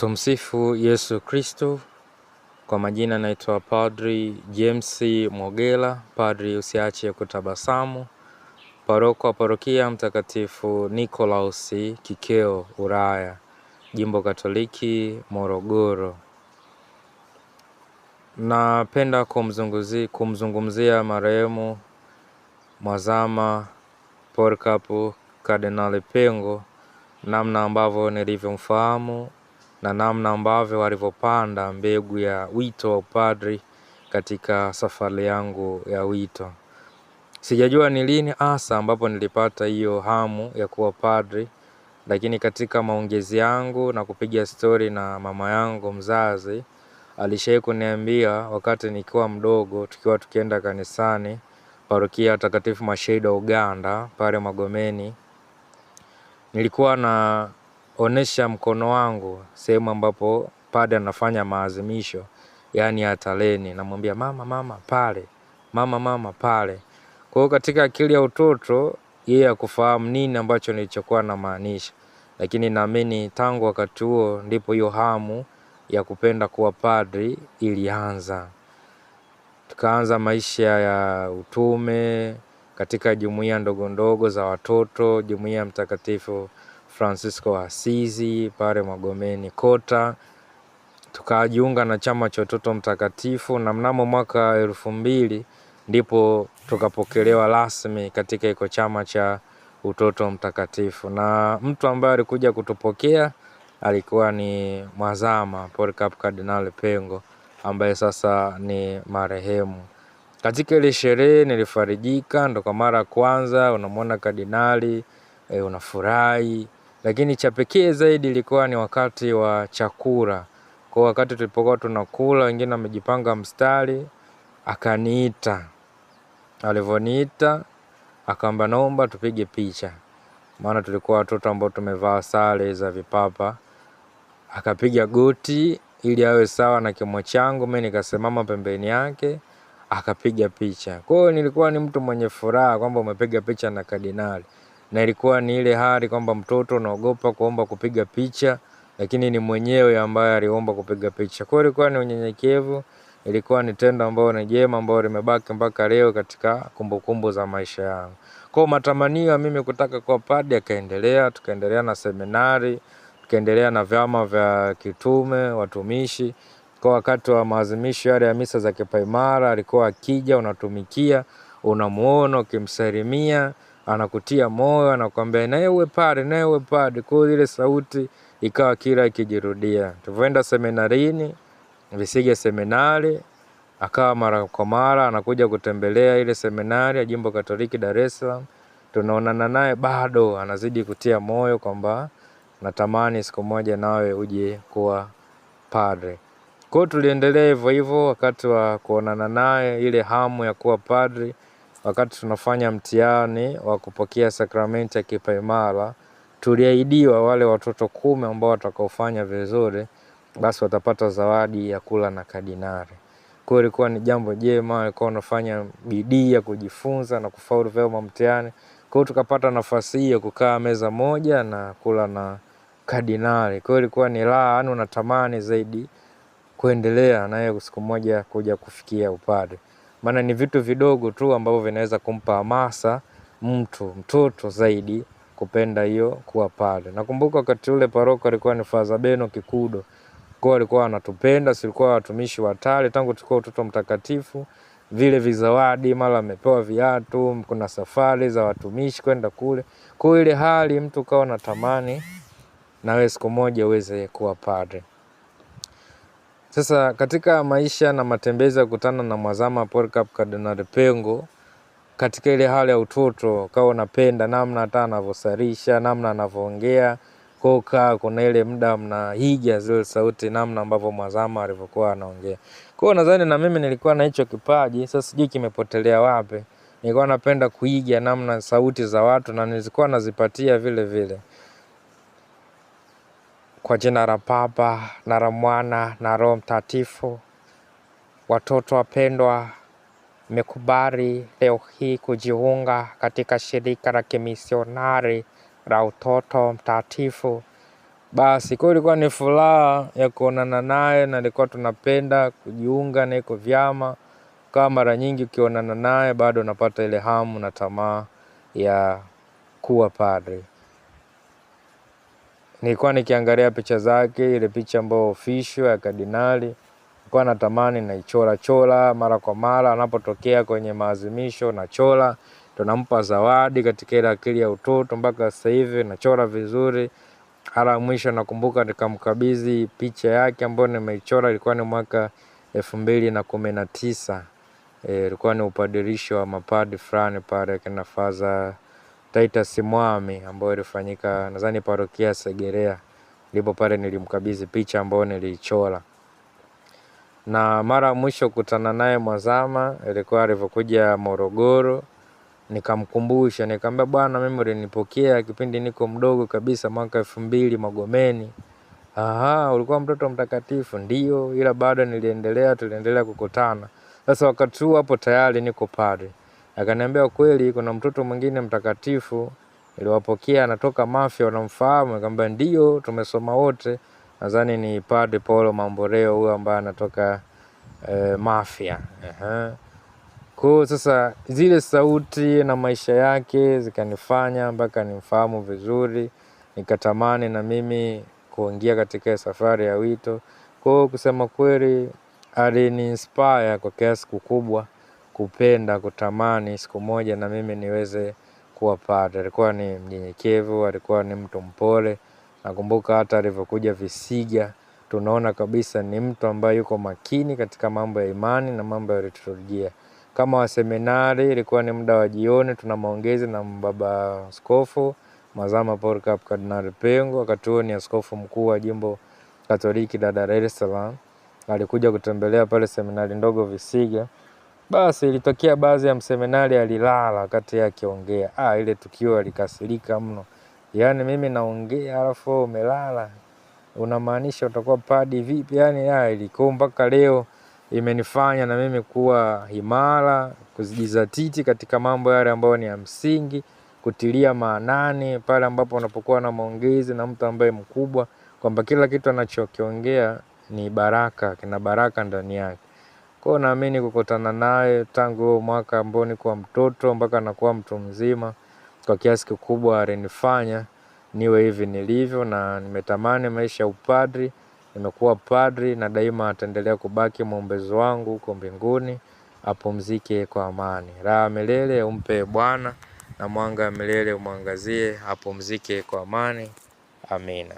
Tumsifu Yesu Kristo. Kwa majina naitwa Padri James Mogela, Padri Usiache Kutabasamu, paroko wa parokia Mtakatifu Nikolaus Kikeo Uraya, Jimbo Katoliki Morogoro. Napenda kumzungumzia marehemu Mwazama Polycarp Kardinali Pengo, namna ambavyo nilivyomfahamu na namna ambavyo walivyopanda mbegu ya wito wa upadri katika safari yangu ya wito. Sijajua ni lini hasa ambapo nilipata hiyo hamu ya kuwa padri, lakini katika maongezi yangu na kupiga stori na mama yangu mzazi, alishawahi kuniambia wakati nikiwa mdogo, tukienda kanisani parokia Takatifu Mashahidi Uganda pale Magomeni, nilikuwa naonesha mkono wangu sehemu ambapo padre anafanya maazimisho, yani ataleni, namwambia mama pale, mama pale. Kwa hiyo katika akili ya utoto yeye hakufahamu nini ambacho nilichokuwa na maanisha, lakini naamini tangu wakati huo ndipo hiyo hamu ya kupenda kuwa padri ilianza. Tukaanza maisha ya utume katika jumuiya ndogo za watoto, jumuiya Mtakatifu Francisco Asizi pale Magomeni Kota. Tukajiunga na chama cha Utoto Mtakatifu, na mnamo mwaka 2000 ndipo tukapokelewa rasmi katika iko chama cha Utoto Mtakatifu, na mtu ambaye alikuja kutupokea alikuwa ni Mwazama Polycarp Kardinali Pengo ambaye sasa ni marehemu. Katika ile sherehe nilifarijika, ndo kwa mara kwanza unamwona kardinali, unafurahi. Lakini cha pekee zaidi ilikuwa ni wakati wa chakula. Kwa wakati tulipokuwa tunakula, wengine wamejipanga mstari, akaniita. Alivyoniita akaomba naomba tupige picha, maana tulikuwa watoto ambao tumevaa sare za vipapa. Akapiga goti ili awe sawa na kimo changu, mimi nikasimama pembeni yake, akapiga picha. Kwa hiyo nilikuwa ni mtu mwenye furaha kwamba umepiga picha na kardinali, na ilikuwa ni ile hali kwamba mtoto unaogopa kuomba kupiga picha, lakini ni mwenyewe ambaye aliomba kupiga picha. Kwa hiyo ilikuwa ni unyenyekevu, ilikuwa ni tendo ambalo ni jema ambalo limebaki mpaka leo katika kumbukumbu za maisha yangu. Kwa matamanio mimi kutaka kuwa padri yakaendelea, tukaendelea na seminari, tukaendelea na vyama vya kitume, watumishi. Kwa wakati wa maazimisho yale ya misa za kipaimara, alikuwa akija, unatumikia, unamuona, ukimsalimia, anakutia moyo, anakuambia naye uwe padri. Kwa ile sauti ikawa kila ikijirudia. Tulipoenda seminarini, Visige seminari, akawa mara kwa mara anakuja kutembelea ile seminari ya Jimbo Katoliki Dar es Salaam. Tunaonana naye bado anazidi kutia moyo kwamba natamani siku moja nawe uje kuwa padre. Kwa hiyo tuliendelea hivyo hivyo. Wakati wa kuonana naye, ile hamu ya kuwa padri, wakati tunafanya mtihani wa kupokea sakramenti ya kipaimara, tuliahidiwa wale watoto 10 ambao watakaofanya vizuri basi watapata zawadi ya kula na kardinali. Kwa hiyo ilikuwa ni jambo jema, alikuwa anafanya bidii ya kujifunza na kufaulu vyema mtihani. Kwa hiyo tukapata nafasi hiyo kukaa meza moja na kula na kardinali. Kwa hiyo ilikuwa ni raha, yani unatamani zaidi kuendelea naye siku moja kuja kufikia upadre. Maana ni vitu vidogo tu ambavyo vinaweza kumpa hamasa mtoto zaidi kupenda hiyo kuwa padre. Nakumbuka wakati ule paroko alikuwa ni Father Beno Kikudo. Kwa alikuwa anatupenda, silikuwa watumishi watale tangu tulikuwa Utoto Mtakatifu. Vile vizawadi, mara amepewa viatu, kuna safari za watumishi kwenda kule. Kwa ile hali mtu kawa natamani na wewe siku moja uweze kuwa padre. Sasa katika maisha na matembezi ya kukutana na Mwazama Polycarp Kardinali Pengo, katika ile hali ya utoto kawa unapenda namna hata anavyosalisha, namna anavyoongea. Kuna ile muda mnaiga zile sauti namna ambavyo Mwazama alivyokuwa anaongea. Kwa hiyo nadhani na mimi nilikuwa na hicho kipaji, sasa sijui kimepotelea wapi. Nilikuwa napenda kuiga namna sauti za watu na nilikuwa nazipatia vile vile. Kwa jina la Baba na la Mwana na Roho Mtakatifu. Watoto wapendwa, mmekubali leo hii kujiunga katika shirika la kimisionari la Utoto Mtakatifu Basi kwa ilikuwa ni furaha ya kuonana naye, na ilikuwa tunapenda kujiunga na iko vyama. Kama mara nyingi ukionana naye bado unapata ile hamu na tamaa ya kuwa padri. Nilikuwa nikiangalia picha zake, ile picha ambayo official ya kardinali, nilikuwa natamani naichora mara kwa mara anapotokea kwenye maazimisho, nachora, tunampa zawadi katika ile akili ya utoto. Mpaka sasa hivi nachora vizuri. Hata mwisho nakumbuka nikamkabidhi picha yake ambayo nimeichora, ilikuwa ni mwaka 2019. Ilikuwa ni upadirisho wa mapadi fulani pale kina Father Titus Mwami ambayo ilifanyika nadhani parokia Segerea. Ndipo pale nilimkabidhi picha ambayo niliichora. Na mara mwisho kukutana naye Mwazama ilikuwa alivyokuja Morogoro. Nikamkumbusha, nikamwambia bwana, mimi ulinipokea kipindi niko mdogo kabisa mwaka 2000 Magomeni. Ulikuwa mtoto mtakatifu. Ndio, ila bado tuliendelea kukutana. Sasa wakati huu hapo tayari niko padri. Akaniambia kweli kuna mtoto mwingine mtakatifu niliwapokea anatoka Mafia, unamfahamu? Nikamwambia ndio, tumesoma wote. Nadhani ni Padre Paulo Mamboreo huyo ambaye anatoka Mafia. Kwa sasa zile sauti na maisha yake zikanifanya mpaka nimfahamu vizuri, nikatamani na mimi kuingia katika safari ya wito. Kwa kusema kweli alini inspire kwa kiasi kikubwa kupenda, kutamani siku moja na mimi niweze kuwa padre. Alikuwa ni mnyenyekevu, alikuwa ni mtu mpole. Nakumbuka hata alivyokuja Visiga, tunaona kabisa ni mtu ambaye yuko makini katika mambo ya imani na mambo ya liturujia. Kama wa seminari ilikuwa ni muda wa jioni, tuna maongezi na baba askofu Mazama Polycarp Kardinali Pengo. Wakati huo ni askofu mkuu wa jimbo Katoliki la Dar es Salaam. Alikuja kutembelea pale seminari ndogo Visiga. Basi ilitokea baadhi ya mseminari alilala wakati yake akiongea. Ile tukio alikasirika mno. Yaani mimi naongea alafu umelala, unamaanisha utakuwa padi vipi? Yaani ilikuwa mpaka leo imenifanya na mimi kuwa imara, kujizatiti katika mambo yale ambayo ni ya msingi, kutilia maanani pale ambapo unapokuwa na maongezi na mtu ambaye mkubwa, kwamba kila kitu anachokiongea ni baraka, kina baraka ndani yake. Kwa naamini kukutana naye tangu mwaka ambao nilikuwa mtoto mpaka nakuwa mtu mzima, kwa kiasi kikubwa alinifanya niwe hivi nilivyo, na nimetamani maisha ya upadri. Nimekuwa padri na daima ataendelea kubaki mwombezi wangu huko mbinguni. Apumzike kwa amani. Raha milele umpe Bwana, na mwanga milele umwangazie. Apumzike kwa amani. Amina.